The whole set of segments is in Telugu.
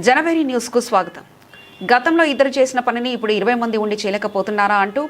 జనవరి న్యూస్ కు స్వాగతం. గతంలో ఇద్దరు చేసిన పనిని ఇప్పుడు 20 మంది ఉండి చేయలేకపోతున్నారా అంటూ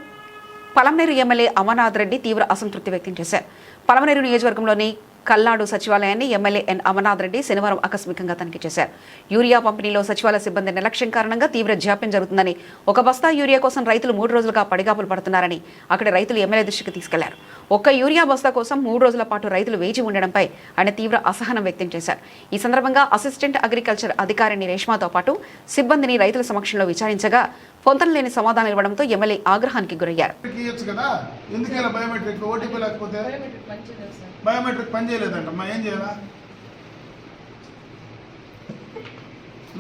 పలమనేరు ఎమ్మెల్యే అమర్నాథ్ రెడ్డి తీవ్ర అసంతృప్తి వ్యక్తం చేశారు. పలమనేరు నియోజకవర్గంలోని కల్లాడు సచివాలయాన్ని ఎమ్మెల్యే ఎన్ అమర్నాథ్ రెడ్డి శనివారం ఆకస్మికంగా తనిఖీ చేశారు. యూరియా పంపిణీలో సచివాలయ సిబ్బంది నిర్లక్ష్యం కారణంగా తీవ్ర జాప్యం జరుగుతుందని, ఒక బస్తా యూరియా కోసం రైతులు 3 రోజులుగా పడిగాపులు పడుతున్నారని అక్కడి రైతులు ఎమ్మెల్యే దృష్టికి తీసుకెళ్లారు. ఒక్క యూరియా బస్తా కోసం 3 రోజుల పాటు రైతులు వేచి ఉండడంపై ఆయన తీవ్ర అసహనం వ్యక్తం చేశారు. ఈ సందర్భంగా అసిస్టెంట్ అగ్రికల్చర్ అధికారిని రేష్మాతో పాటు సిబ్బందిని రైతుల సమక్షంలో విచారించగా పొంతనలేని సమాధానం ఇవ్వడంతో ఎమ్మెల్యే ఆగ్రహానికి గురయ్యారు. బయోమెట్రిక్ పని చేయలేదంట, మా ఏం చేయాలా?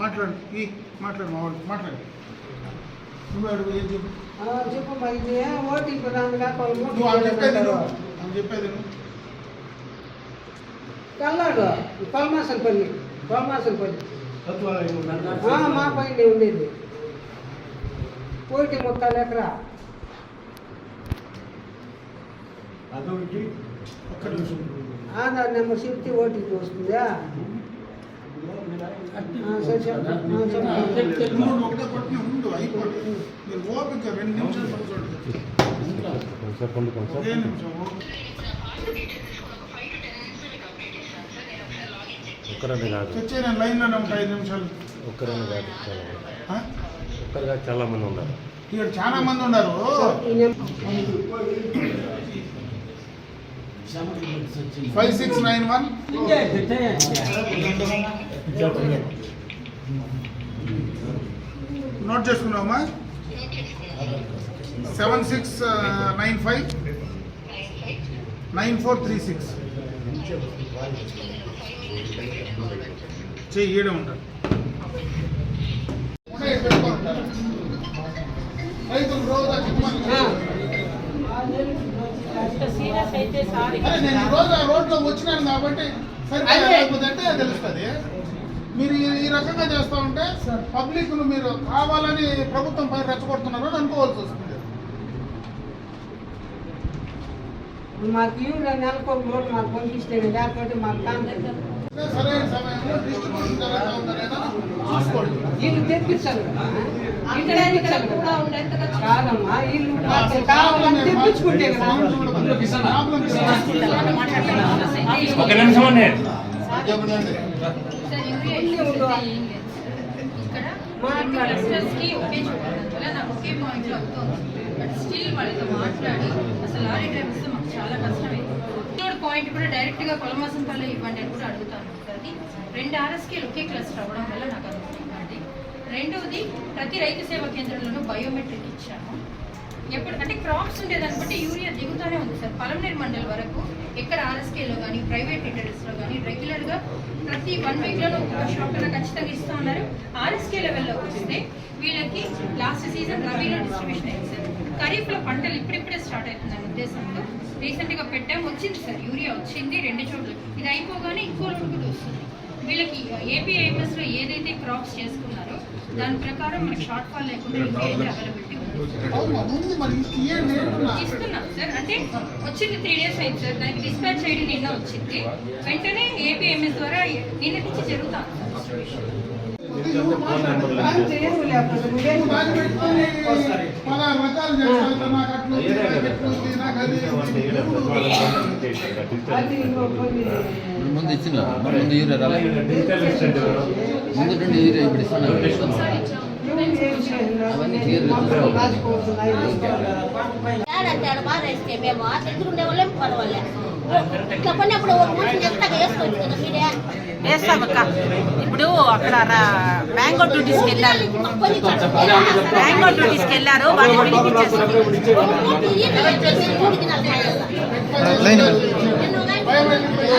మాట్లాడు మా వాళ్ళు మాట్లాడు. నువ్వు అడుగు, ఏం చెప్పు. చెప్పేది కల్లాడు పల్మాసనపల్లి మా పైన ఉండేది పోటీ 30 ఎకరా. ఆధార్ నెంబర్ చెప్తే ఓటీపీ వస్తుందా? లైన్లోనే ఉంటాయి 5 నిమిషాలు. చాలా మంది ఉన్నారు ఇక్కడ, చాలా మంది ఉన్నారు. Five 5691 note చేసుకున్నావమ్మా. 7695 9436 చెయ్యడం ఉంటారు. రైతులు రోజు నేను రోజు ఆ రోడ్లో వచ్చినాను కాబట్టి సరిపోతే తెలుస్తుంది. మీరు ఈ రకంగా చేస్తూ ఉంటే పబ్లిక్ మీరు కావాలని ప్రభుత్వం పైన రెచ్చగొడుతున్నారు అని అనుకోవాల్సి వస్తుంది. మాకు నెలకు ఒక నోటు మాకు పంపిస్తే లేకపోతే మాకు సరైన సమయంలో డిస్ట్రిబ్యూషన్ జరుగుతూ ఉందనేదా చూసుకోండి. వీళ్ళు తెప్పించాలి కాదమ్మా, వీళ్ళు కావాలని తెప్పించుకుంటే కదా. ఒక నిమిషం అండి. పాయింట్ కూడా డైరెక్ట్ గా కొలమాసంపల్లి ఇవ్వండి అని కూడా అడుగుతాను. అది 2 RSKలు ఒకే క్లస్టర్ అవ్వడం వల్ల నాకు అనుకుంటుంది. రెండవది, ప్రతి రైతు సేవా కేంద్రంలోనూ బయోమెట్రిక్ ఇచ్చాము. ఎప్పుడు అంటే క్రాప్స్ ఉండేదాన్ని బట్టి యూరియా దిగుతూనే ఉంది సార్. పలమనేరు మండల్ వరకు ఎక్కడ RSKలో కానీ ప్రైవేట్ రిటైలర్స్లో కానీ రెగ్యులర్గా ప్రతి 1 వీక్లోనూ ఒక షాప్లో ఖచ్చితంగా ఇస్తూ ఉన్నారు. RSK లెవెల్లోకి వస్తే వీళ్ళకి లాస్ట్ సీజన్ రబీలో డిస్ట్రిబ్యూషన్ అయింది సార్. ఖరీఫ్లో పంటలు ఇప్పుడిప్పుడే స్టార్ట్ అవుతుందనే ఉద్దేశంతో రీసెంట్గా పెట్టాము. వచ్చింది సార్, యూరియా వచ్చింది 2 చోట్ల. ఇది అయిపోగానే ఇంకో లోటుకు వస్తుంది. వీళ్ళకి APIMSలో ఏదైతే క్రాప్స్ చేసుకున్నారో దాని ప్రకారం మనకి షార్ట్ ఫాల్ లేకుండా యూరియా అయితే అవైలబిలిటీ ఇస్తున్నాం సార్. అంటే వచ్చింది 3 days అయింది సార్. దానికి డిస్పాచ్ ఐడి నిన్న వచ్చింది. వెంటనే APIMS ద్వారా నిన్న నుంచి జరుగుతాం ముందు ఇచ్చిన ముందు యూరియా రాలేదు, ముందు నుండి యూరియా ఇప్పుడు ఇస్తున్నారు. అవన్నీ వేస్తామక్క. ఇప్పుడు అక్కడ మ్యాంగో డ్యూటీస్కి వెళ్ళారు, వాళ్ళు పిలిపించేస్తారు.